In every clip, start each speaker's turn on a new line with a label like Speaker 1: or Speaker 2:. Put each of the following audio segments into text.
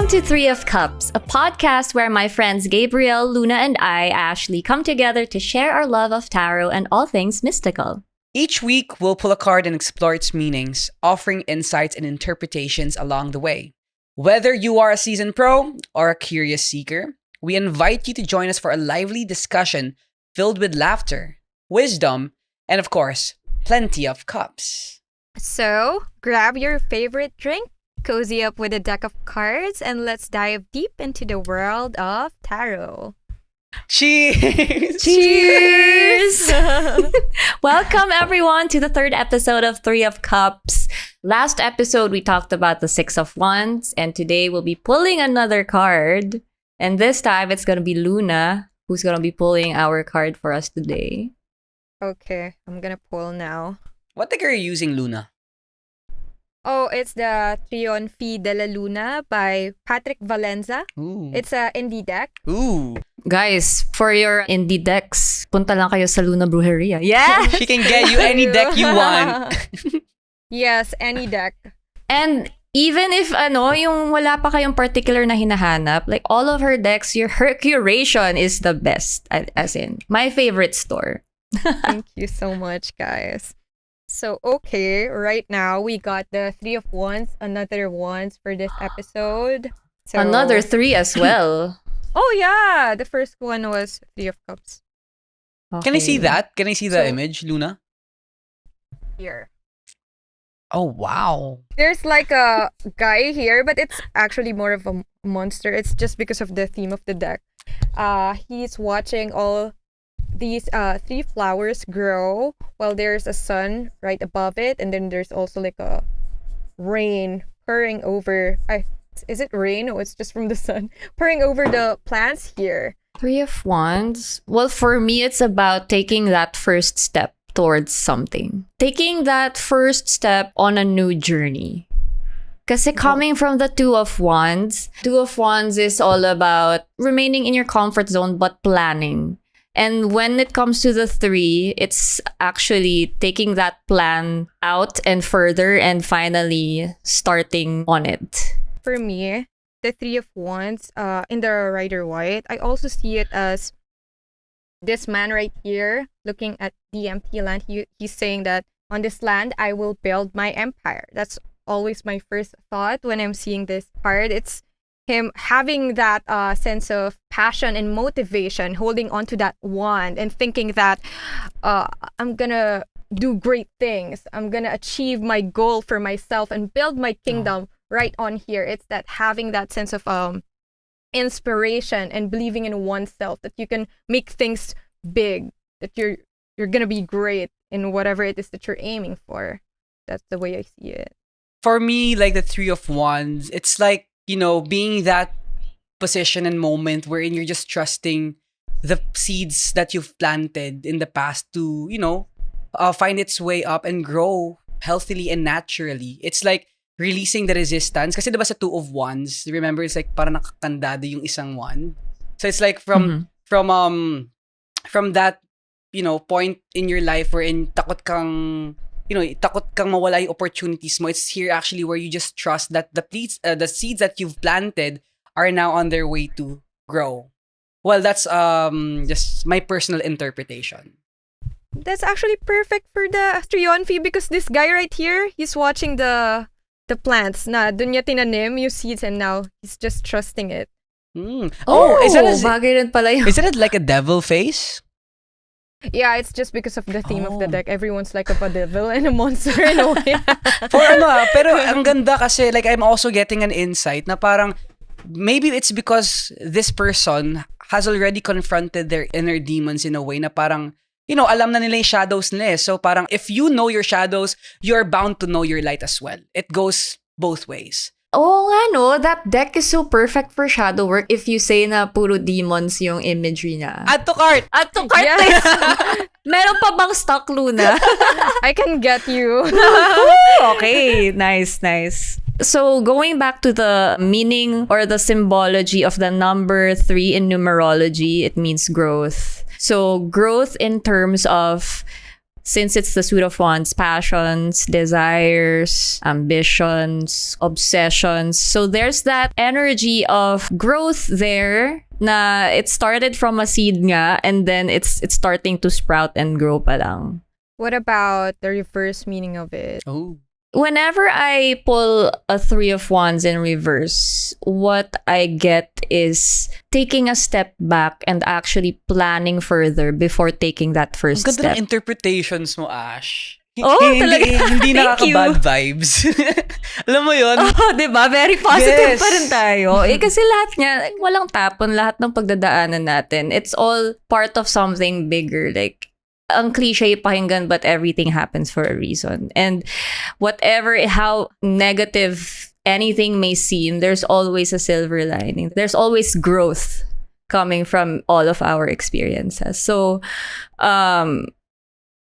Speaker 1: Welcome to Three of Cups, a podcast where my friends Gabriel, Luna, and I, Ashley, come together to share our love of tarot and all things mystical.
Speaker 2: Each week, we'll pull a card and explore its meanings, offering insights and interpretations along the way. Whether you are a seasoned pro or a curious seeker, we invite you to join us for a lively discussion filled with laughter, wisdom, and of course, plenty of cups.
Speaker 3: So, grab your favorite drink, cozy up with a deck of cards, and let's dive deep into the world of tarot.
Speaker 2: Cheers!
Speaker 1: Cheers! Welcome everyone to the third episode of Three of Cups. Last episode, we talked about the Six of Wands, and today we'll be pulling another card. And this time, it's going to be Luna who's going to be pulling our card for us today.
Speaker 3: Okay, I'm gonna pull now.
Speaker 2: What deck are you using, Luna?
Speaker 3: Oh, it's the Trionfi de la Luna by Patrick Valenza.
Speaker 2: Ooh.
Speaker 3: It's a indie deck.
Speaker 2: Ooh.
Speaker 1: Guys, for your indie decks, punta lang kayo sa Luna Brujeria. Yeah!
Speaker 2: She can get you any deck you want.
Speaker 3: Yes, any deck.
Speaker 1: And even if yung wala pa kayong particular na hinahanap, like all of her decks, her curation is the best. As in, my favorite store.
Speaker 3: Thank you so much, guys. So, okay, right now we got the Three of Wands, another Wands for this episode. So,
Speaker 1: Another three as well.
Speaker 3: Oh, yeah! The first one was Three of Cups.
Speaker 2: Can I see that? Can I see the
Speaker 3: So-
Speaker 2: image, Luna?
Speaker 3: Here.
Speaker 2: Oh, wow.
Speaker 3: There's like a guy here, but it's actually more of a monster. It's just because of the theme of the deck. He's watching all these three flowers grow while there's a sun right above it, and then there's also like a rain purring over. Is it rain? No, it's just from the sun purring over the plants here.
Speaker 1: Three of Wands. Well, for me, it's about taking that first step towards something. Taking that first step on a new journey. Kasi coming from the Two of Wands is all about remaining in your comfort zone but planning. And when it comes to the three, it's actually taking that plan out and further and finally starting on it.
Speaker 3: For me, the Three of Wands, in the Rider White, I also see it as this man right here looking at the empty land. He's saying that on this land, I will build my empire. That's always my first thought when I'm seeing this card. It's him having that sense of passion and motivation, holding on to that wand and thinking that I'm gonna do great things. I'm gonna achieve my goal for myself and build my kingdom right on here. It's that having that sense of inspiration and believing in oneself, that you can make things big, that you're gonna be great in whatever it is that you're aiming for. That's the way I see it.
Speaker 2: For me, like the Three of Wands, it's like, being that position and moment wherein you're just trusting the seeds that you've planted in the past to, find its way up and grow healthily and naturally. It's like releasing the resistance. Kasi diba sa Two of Wands, remember, it's like parang nakakandado yung isang wand. So it's like from that, point in your life wherein takot kang mawala yung opportunities mo. It's here actually where you just trust that the seeds that you've planted are now on their way to grow. Well, that's just my personal interpretation.
Speaker 3: That's actually perfect for the Trionfi because this guy right here, he's watching the plants na dun niya tinanim yung seeds, and now he's just trusting it.
Speaker 2: Oh,
Speaker 1: bagay rin pala yun.
Speaker 2: Isn't it like a devil face?
Speaker 3: Yeah, it's just because of the theme of the deck. Everyone's like a devil and a monster in a way.
Speaker 2: Pero ang ganda kasi, like, I'm also getting an insight na parang maybe it's because this person has already confronted their inner demons in a way na parang, alam na nila yung shadows nila eh. So parang if you know your shadows, you're bound to know your light as well. It goes both ways.
Speaker 1: Oo nga no, that deck is so perfect for shadow work if you say na puro demons yung imagery niya.
Speaker 2: Add to cart!
Speaker 1: Add to cart,
Speaker 3: Yes.
Speaker 1: please! Meron pa bang stock, Luna?
Speaker 3: I can get you.
Speaker 1: Okay, nice. So going back to the meaning or the symbology of the number 3 in numerology, it means growth. So growth in terms of since it's the suit of wands, passions, desires, ambitions, obsessions. So there's that energy of growth there na it started from a seed nga and then it's starting to sprout and grow pa lang.
Speaker 3: What about the reverse meaning of it?
Speaker 2: Oh.
Speaker 1: Whenever I pull a three of wands in reverse, what I get is taking a step back and actually planning further before taking that
Speaker 2: Ang
Speaker 1: first
Speaker 2: ganda
Speaker 1: step.
Speaker 2: ng interpretations mo, Ash.
Speaker 1: Oh, talaga?
Speaker 2: Hindi
Speaker 1: Thank you.
Speaker 2: nakaka-bad vibes. Alam mo yun?
Speaker 1: Oh, di ba? Very positive
Speaker 2: Yes.
Speaker 1: pa rin tayo. Kasi lahat niya, walang tapon, lahat ng pagdadaanan natin. It's all part of something bigger. Like, ang cliche pakinggan, but everything happens for a reason. And whatever, how negative anything may seem, there's always a silver lining. There's always growth coming from all of our experiences. So,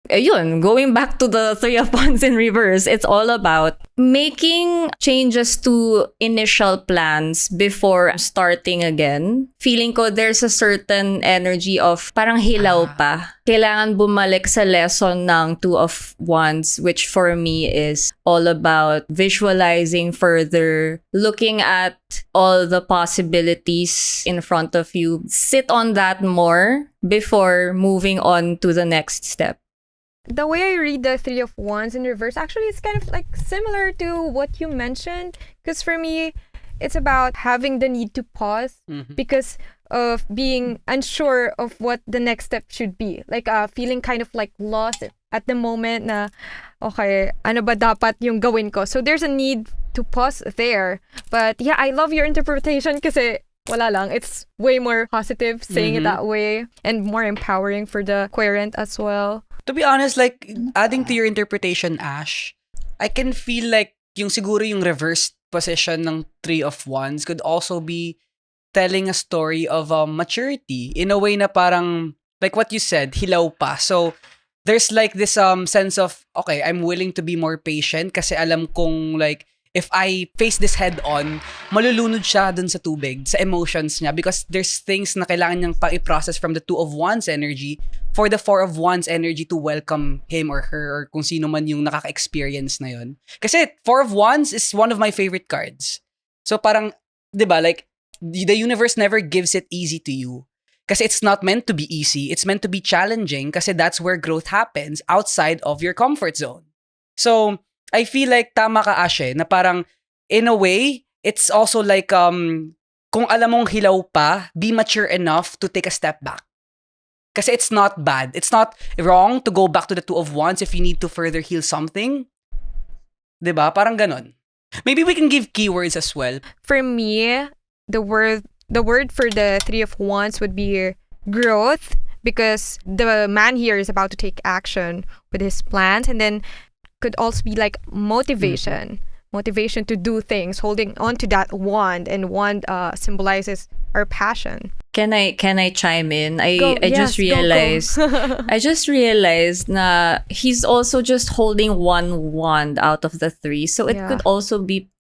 Speaker 1: ayun, going back to the three of wands in reverse, it's all about making changes to initial plans before starting again. Feeling ko there's a certain energy of parang hilaw pa. Kailangan bumalik sa lesson ng two of wands, which for me is all about visualizing further, looking at all the possibilities in front of you. Sit on that more before moving on to the next step.
Speaker 3: The way I read the Three of Wands in reverse, actually, it's kind of like similar to what you mentioned. Because for me, it's about having the need to pause because of being unsure of what the next step should be. Like feeling kind of like lost at the moment na, okay, ano ba dapat yung gawin ko? So there's a need to pause there. But yeah, I love your interpretation kasi wala lang. It's way more positive saying it that way and more empowering for the querent as well.
Speaker 2: To be honest, like, adding to your interpretation, Ash, I can feel like yung siguro yung reverse position ng Three of Wands could also be telling a story of maturity in a way na parang, like what you said, hilaw pa. So, there's like this sense of, okay, I'm willing to be more patient kasi alam kong like, if I face this head on, malulunod siya dun sa tubig, sa emotions niya because there's things na kailangan niyang pa-i-process from the Two of Wands energy for the Four of Wands energy to welcome him or her or kung sino man yung nakaka-experience na yun. Kasi Four of Wands is one of my favorite cards. So parang, di ba, like, the universe never gives it easy to you. Kasi it's not meant to be easy. It's meant to be challenging kasi that's where growth happens outside of your comfort zone. So, I feel like tama ka, Ashe, na parang, in a way, it's also like, kung alam mong hilaw pa, be mature enough to take a step back. Kasi it's not bad. It's not wrong to go back to the Two of Wands if you need to further heal something. Diba? Parang ganon. Maybe we can give keywords as well.
Speaker 3: For me, the word for the Three of Wands would be growth because the man here is about to take action with his plans, and then could also be like motivation. Motivation to do things, holding on to that wand, and wand symbolizes our passion.
Speaker 1: Can I chime in? I
Speaker 3: Yes,
Speaker 1: just realized I just realized na he's also just holding one wand out of the three. So it
Speaker 3: Yeah.
Speaker 1: could also be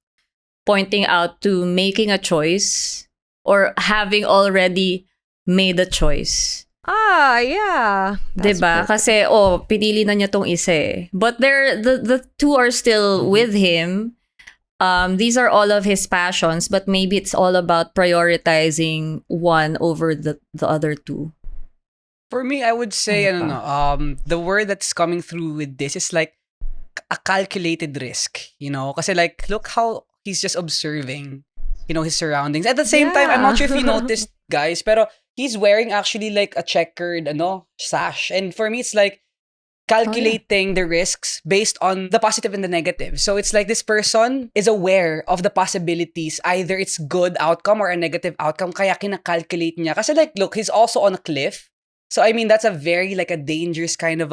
Speaker 1: pointing out to making a choice or having already made a choice.
Speaker 3: Yeah. That's
Speaker 1: Diba?
Speaker 3: perfect.
Speaker 1: Kasi, pinili na niya tong isa eh. But the two are still with him. These are all of his passions, but maybe it's all about prioritizing one over the other two.
Speaker 2: For me, I would say,
Speaker 1: Ano pa?
Speaker 2: the word that's coming through with this is like a calculated risk, Kasi like, look how he's just observing, his surroundings. At the same time, I'm not sure if you noticed, guys, pero he's wearing actually like a checkered, sash. And for me, it's like calculating the risks based on the positive and the negative. So it's like this person is aware of the possibilities. Either it's good outcome or a negative outcome. Kaya kina-calculate niya. Kasi like, look, he's also on a cliff. So I mean, that's a very like a dangerous kind of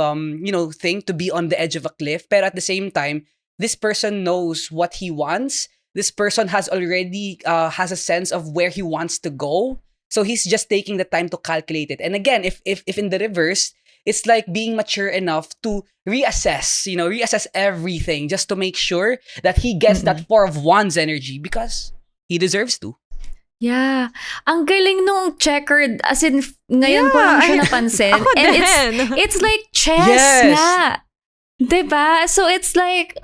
Speaker 2: thing to be on the edge of a cliff. But at the same time, this person knows what he wants. This person has already has a sense of where he wants to go. So he's just taking the time to calculate it. And again, if in the reverse, it's like being mature enough to reassess everything just to make sure that he gets that Four of Wands energy because he deserves to.
Speaker 1: Yeah. Ang galing nung checkered. As in, ngayon ko lang siya napansin.
Speaker 3: Ako
Speaker 1: And
Speaker 3: din.
Speaker 1: it's like chess
Speaker 2: Yes.
Speaker 1: nga. Diba? So it's like,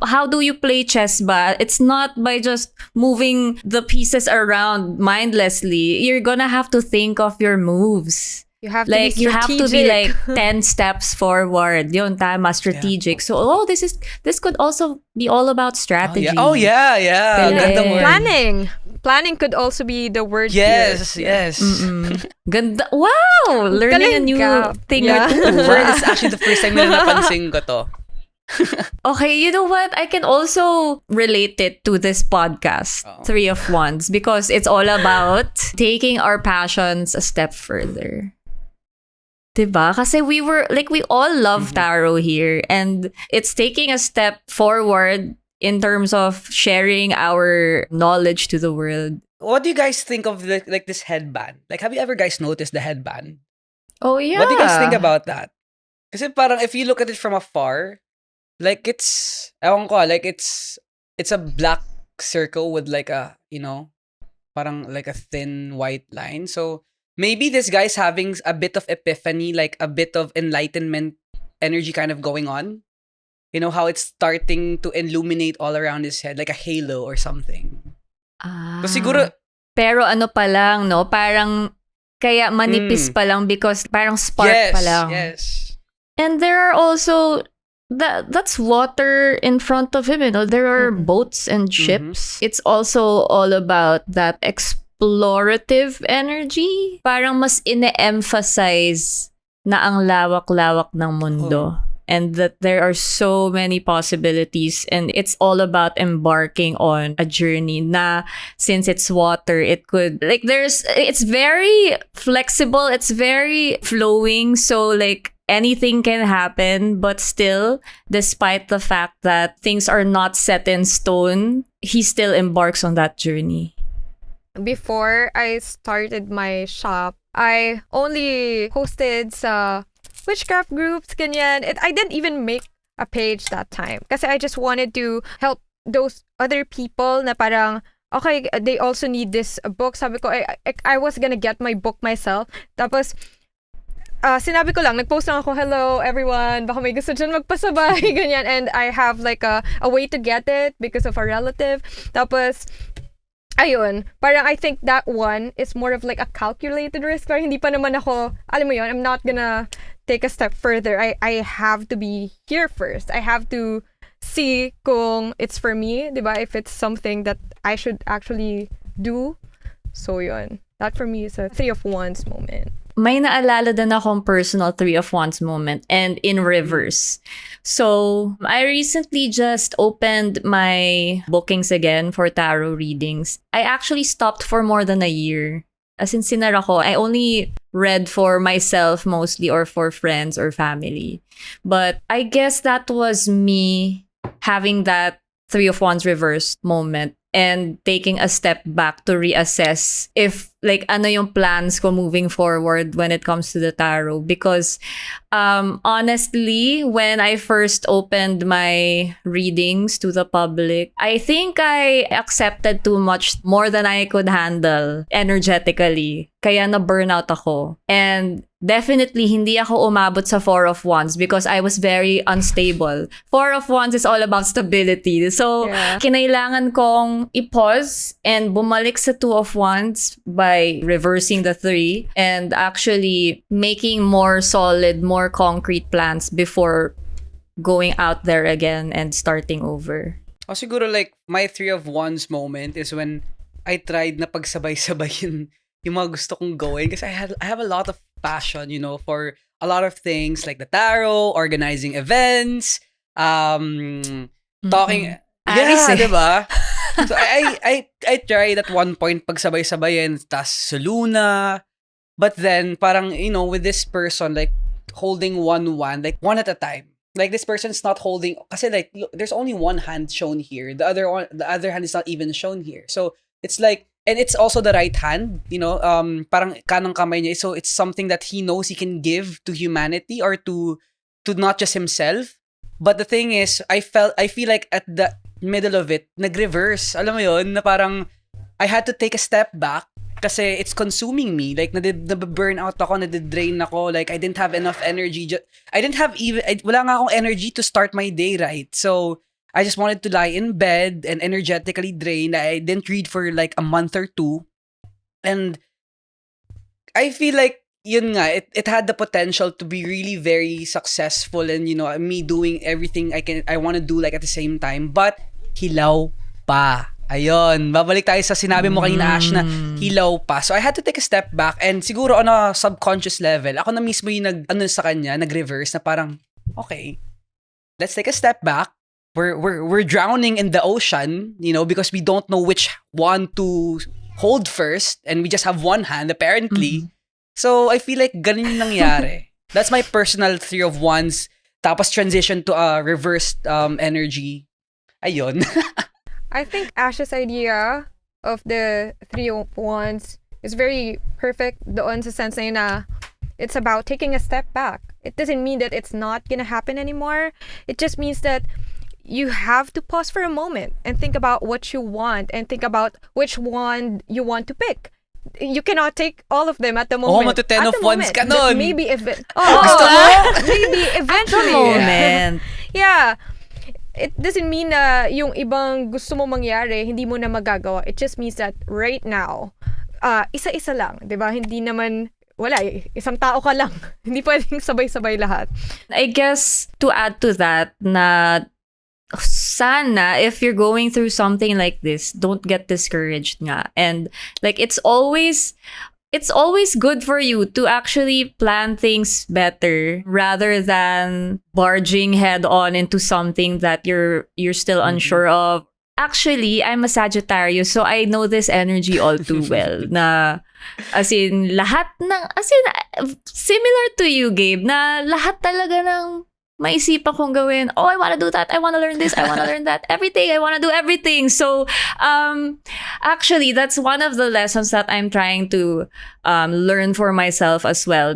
Speaker 1: how do you play chess ba? It's not by just moving the pieces around mindlessly. You're gonna have to think of your moves.
Speaker 3: You have to
Speaker 1: Like,
Speaker 3: be
Speaker 1: you have to be
Speaker 3: strategic.
Speaker 1: like 10 steps forward. Yun, tama, strategic. So, this could also be all about strategy.
Speaker 2: Oh yeah.
Speaker 1: Galing.
Speaker 2: Ganda word.
Speaker 3: Planning could also be the word
Speaker 2: Yes,
Speaker 3: here.
Speaker 2: yes.
Speaker 1: Ganda. Wow! Learning a
Speaker 3: Galing
Speaker 1: new
Speaker 3: ka.
Speaker 1: thing
Speaker 3: Yeah.
Speaker 1: or two.
Speaker 2: Word is actually the first time na napansin ko to.
Speaker 1: Okay, you know what? I can also relate it to this podcast,
Speaker 2: Oh.
Speaker 1: 3 of Wands, because it's all about taking our passions a step further. Diba? Kasi we all love tarot here, and it's taking a step forward in terms of sharing our knowledge to the world.
Speaker 2: What do you guys think of like this headband? Like, have you ever guys noticed the headband?
Speaker 1: Oh, yeah.
Speaker 2: What do you guys think about that? Kasi parang if you look at it from afar, like ewan ko, like it's a black circle with like a, parang like a thin white line. So maybe this guy's having a bit of epiphany, like a bit of enlightenment energy kind of going on. You know how it's starting to illuminate all around his head, like a halo or something. So siguro,
Speaker 1: Pero ano pa lang, no? Parang kaya manipis pa lang because parang spark
Speaker 2: yes,
Speaker 1: pa lang.
Speaker 2: yes.
Speaker 1: And there are also that's water in front of him, There are boats and ships. It's also all about that explorative energy. Parang mas ine-emphasize na ang lawak-lawak ng mundo. And that there are so many possibilities, and it's all about embarking on a journey na since it's water, it could it's very flexible, it's very flowing, so like anything can happen, but still, despite the fact that things are not set in stone, he still embarks on that journey.
Speaker 3: Before I started my shop, I only hosted sa witchcraft groups, ganyan. I didn't even make a page that time. Kasi I just wanted to help those other people na parang, okay, they also need this book. Sabi ko, I was gonna get my book myself. Tapos, sinabi ko lang, nagpost lang ako, hello everyone, baka may gusto dyan magpasabay, ganyan. And I have like a way to get it because of a relative. Tapos, ayun, parang I think that one is more of like a calculated risk. Parang hindi pa naman ako, alam mo yun, I'm not gonna take a step further. I have to be here first. I have to see kung it's for me, diba? If it's something that I should actually do. So yun. That for me is a 3 of Wands moment.
Speaker 1: May naalala din akong personal 3 of Wands moment, and in reverse. So, I recently just opened my bookings again for tarot readings. I actually stopped for more than a year. As in, sinara ko. I only read for myself mostly, or for friends or family. But I guess that was me having that 3 of Wands reverse moment and taking a step back to reassess if like ano yung plans ko moving forward when it comes to the tarot, because honestly, when I first opened my readings to the public, I think I accepted too much, more than I could handle energetically, kaya na burnout ako. And definitely hindi ako umabot sa 4 of Wands because I was very unstable. 4 of Wands is all about stability. So, kinailangan kong i-pause and bumalik sa 2 of Wands by reversing the 3 and actually making more solid, more concrete plans before going out there again and starting over.
Speaker 2: O siguro like my 3 of Wands moment is when I tried na pagsabay-sabayin yung mga gusto kong gawin kasi I have a lot of passion, for a lot of things like the tarot, organizing events, talking.
Speaker 1: Aris eh.
Speaker 2: Diba? So I tried at one point pagsabay-sabayin, tas sa Luna, but then parang with this person like holding one like one at a time. Like this person's not holding, kasi like look, there's only one hand shown here. The other hand is not even shown here. So it's like, and it's also the right hand, parang kanang kamay niya. So it's something that he knows he can give to humanity or to not just himself. But the thing is, I feel like at the middle of it, nag-reverse. Alam mo yun, na parang I had to take a step back kasi it's consuming me. Like, nabe-burn out ako, nade-drain ako. Like, I didn't have enough energy. Wala nga akong energy to start my day right. So, I just wanted to lie in bed and energetically drained. I didn't read for like a month or two. And I feel like, yun nga, it had the potential to be really very successful and, you know, me doing everything I want to do like at the same time. But, hilaw pa. Ayun, babalik tayo sa sinabi mo kanina, Ash, na hilaw pa. So I had to take a step back and siguro on a subconscious level, ako na mismo yung sa kanya, nag-reverse na parang, okay, let's take a step back. We're drowning in the ocean, you know, because we don't know which one to hold first and we just have one hand apparently. So I feel like ganun yung nangyari. That's my personal 3 of Wands. Tapos transition to a reversed energy. Ayun.
Speaker 3: I think Ash's idea of the 3 of Wands is very perfect doon sa sense na yun na it's about taking a step back. It doesn't mean that it's not gonna happen anymore. It just means that you have to pause for a moment and think about what you want and think about which one you want to pick. You cannot take all of them at the moment.
Speaker 2: Matu 10 of Wands ka nun.
Speaker 3: Maybe if maybe
Speaker 1: At the
Speaker 3: eventually.
Speaker 1: moment.
Speaker 3: Yeah. It doesn't mean na yung ibang gusto mo mangyari, hindi mo na magagawa. It just means that right now, isa-isa lang, 'di ba? Hindi naman wala, isang tao ka lang. Hindi pwedeng sabay-sabay lahat.
Speaker 1: I guess to add to that na sana if you're going through something like this, don't get discouraged nga. And like it's always good for you to actually plan things better rather than barging head on into something that you're still unsure of. Actually, I'm a Sagittarius, so I know this energy all too well. Na similar to you, Gabe, na lahat talaga ng maisipan kong gawin. Oh, I want to do that. I want to learn this. I want to learn that. Everything. I want to do everything. So, actually, that's one of the lessons that I'm trying to learn for myself as well.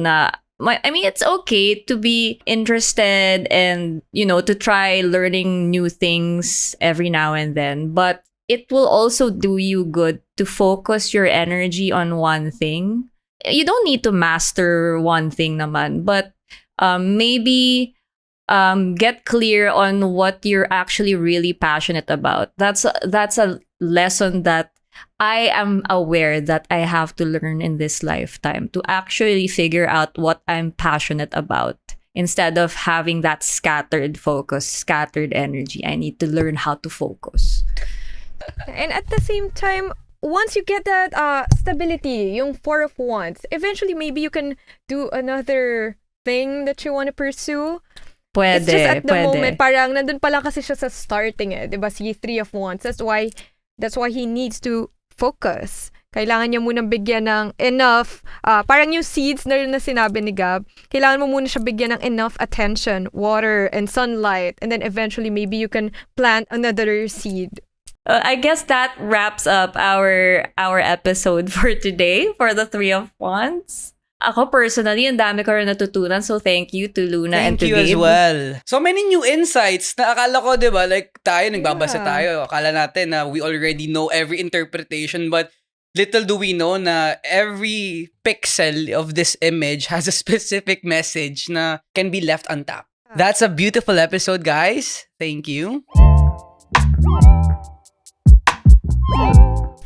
Speaker 1: It's okay to be interested and, you know, to try learning new things every now and then. But it will also do you good to focus your energy on one thing. You don't need to master one thing naman, but maybe get clear on what you're actually really passionate about. That's a lesson that I am aware that I have to learn in this lifetime, to actually figure out what I'm passionate about instead of having that scattered focus, scattered energy. I need to learn how to focus.
Speaker 3: And at the same time, once you get that stability, yung 4 of Wands, eventually maybe you can do another thing that you want to pursue.
Speaker 1: Pwede,
Speaker 3: it's just at the
Speaker 1: pwede.
Speaker 3: moment, parang nandun pa lang kasi siya sa starting diba? Si 3 of Wands. That's why he needs to focus. Kailangan niya munang bigyan ng enough, parang yung seeds na rin na sinabi ni Gab, kailangan mo muna siya bigyan ng enough attention, water, and sunlight, and then eventually maybe you can plant another seed.
Speaker 1: I guess that wraps up our episode for today for the 3 of Wands. Ako personally, ang dami ko rin natutunan. So thank you to Luna and to
Speaker 2: Thank you as
Speaker 1: Gabe.
Speaker 2: well. So many new insights na akala ko, di ba, like nagbabasa tayo. Akala natin na we already know every interpretation, but little do we know na every pixel of this image has a specific message na can be left untapped. That's a beautiful episode, guys. Thank you.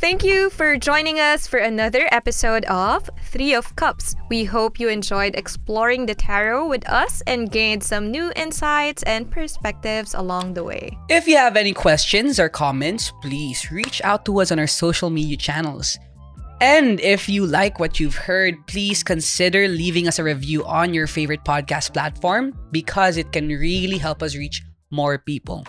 Speaker 3: Thank you for joining us for another episode of 3 of Cups. We hope you enjoyed exploring the tarot with us and gained some new insights and perspectives along the way.
Speaker 2: If you have any questions or comments, please reach out to us on our social media channels. And if you like what you've heard, please consider leaving us a review on your favorite podcast platform because it can really help us reach more people.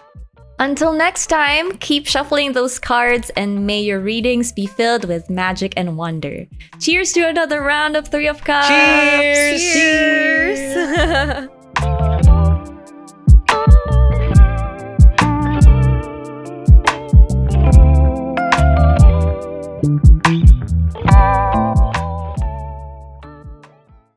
Speaker 1: Until next time, keep shuffling those cards and may your readings be filled with magic and wonder. Cheers to another round of 3 of Cups!
Speaker 2: Cheers!
Speaker 3: Cheers!